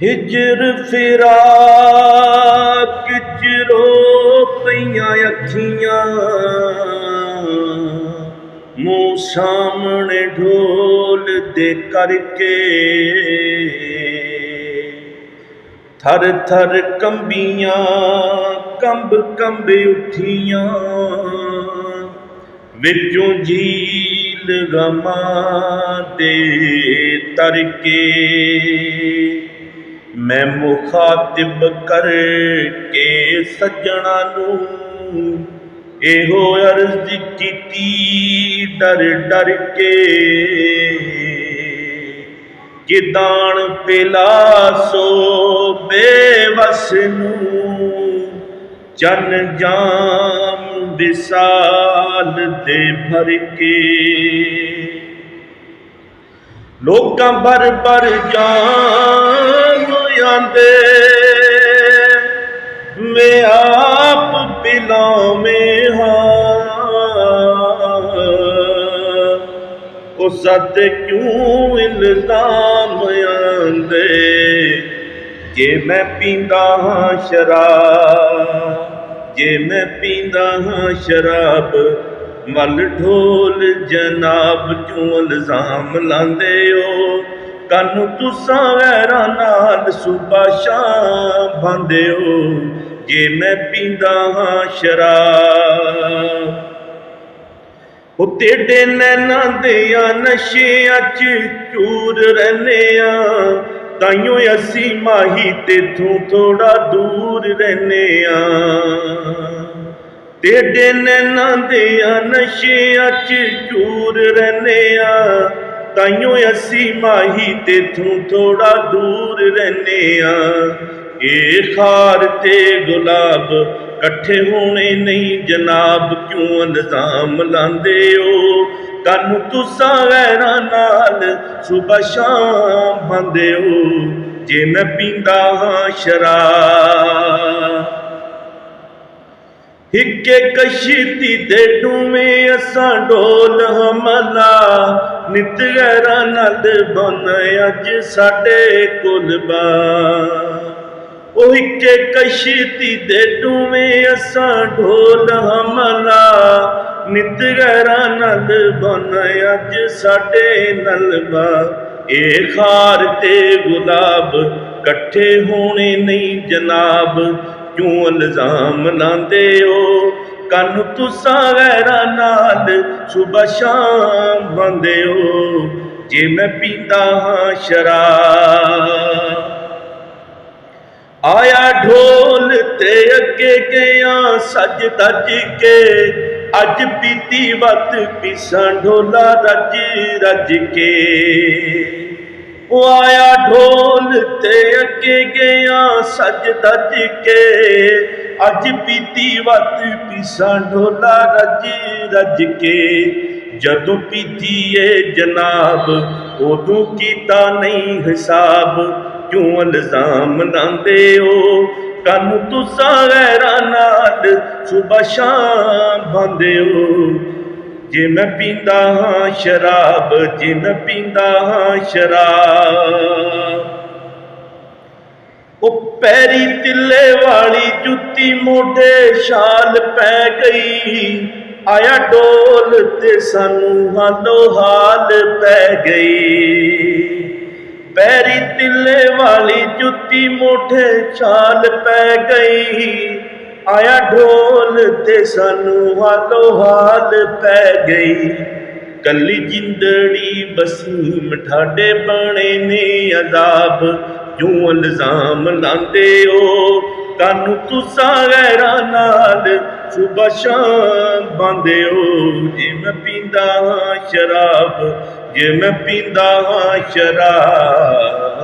हिजर फिराक च रो पईयां अखियां, मूँह सामने ढोल दे करके थर थर कंबियां कंब कंब उठियां, विचों झील गमां दे तरके। मैं मुखातिब करके सज्जणा नूं एहो अर्ज कीती डर डर के, कि दान पिलासो बेवस नूं चन जाम विसाल दे भर के। लोकां भर भर जाम आंदे, मैं आप पिलावें हाँ, ओ सद क्यों इल्जाम आंदे, जे मैं पींदा हाँ शराब, जे मैं पींदा हाँ शराब, मल ढोल जनाब क्यों इल्जाम लांदे हो। कानू तुसां वैरां नाल सुबह शाम भांदे हो, जे मैं पींदा हाँ शराब। ओ तेरे नैनां दियां नशियां च चूर रहने आ, ताइयों असी माही तेथों थोड़ा दूर रहने आ। तेरे नैनां दियां नशियां च चूर रहने आ, ताइयों असी माही तेथों थोड़ा दूर रहने आ। ए खार ते गुलाब कट्ठे होने नहीं जनाब, क्यों इल्जाम लांदे हो। कानू तुसां गैरां नाल सुबह शाम भांदे हो, जे मैं पींदा हाँ शराब। हिक्के कश्ती दे डूमें असां ढोल हमला, नित गैरां नाल बन अज साडे कोल बा। ओ हिक्के कश्ती दे डूमें असां ढोल हमला, नित गैरां नाल बन अज साडे नलबा। ए खार ते गुलाब कट्ठे होने नहीं जनाब, क्यों इल्जाम लांदे हो। कानू तुसां गैरां नाल सुबह शाम भांदे हो, जे मैं पींदा हाँ शराब। आया ढोल ते अगे गया सज दज के, अज पीती वत पीसां ढोला रज रज के। ओ आया ढोल ते अगे गया सज दज के, अज पीती वत पीसां ढोला रज रज के। जदों पीती है जनाब उदों कीता नहीं हिसाब, क्यों इल्जाम लांदे हो। कानू तुसां गैरां नाल सुबह शाम भांदे हो, जे मैं पींदा हाँ शराब, जे मैं पींदा हाँ शराब। ओ पैरी तिल्ले वाली जुत्ती मोढे शाल पै गई, आया ढोल ते सानू हालो हाल पै गई। पैरी तिल्ले वाली जुत्ती मोढे शाल पै गई, आया ढोल ते सानू हालो हाल पै गई। कली जिंदड़ी बसीम ठाडे बने ने अजाब, क्यों इल्जाम लांदे हो। कानू तुसां गैरां नाल सुबह शाम भांदे हो, जे मैं पींदा हाँ शराब, जे मैं पींदा हाँ शराब।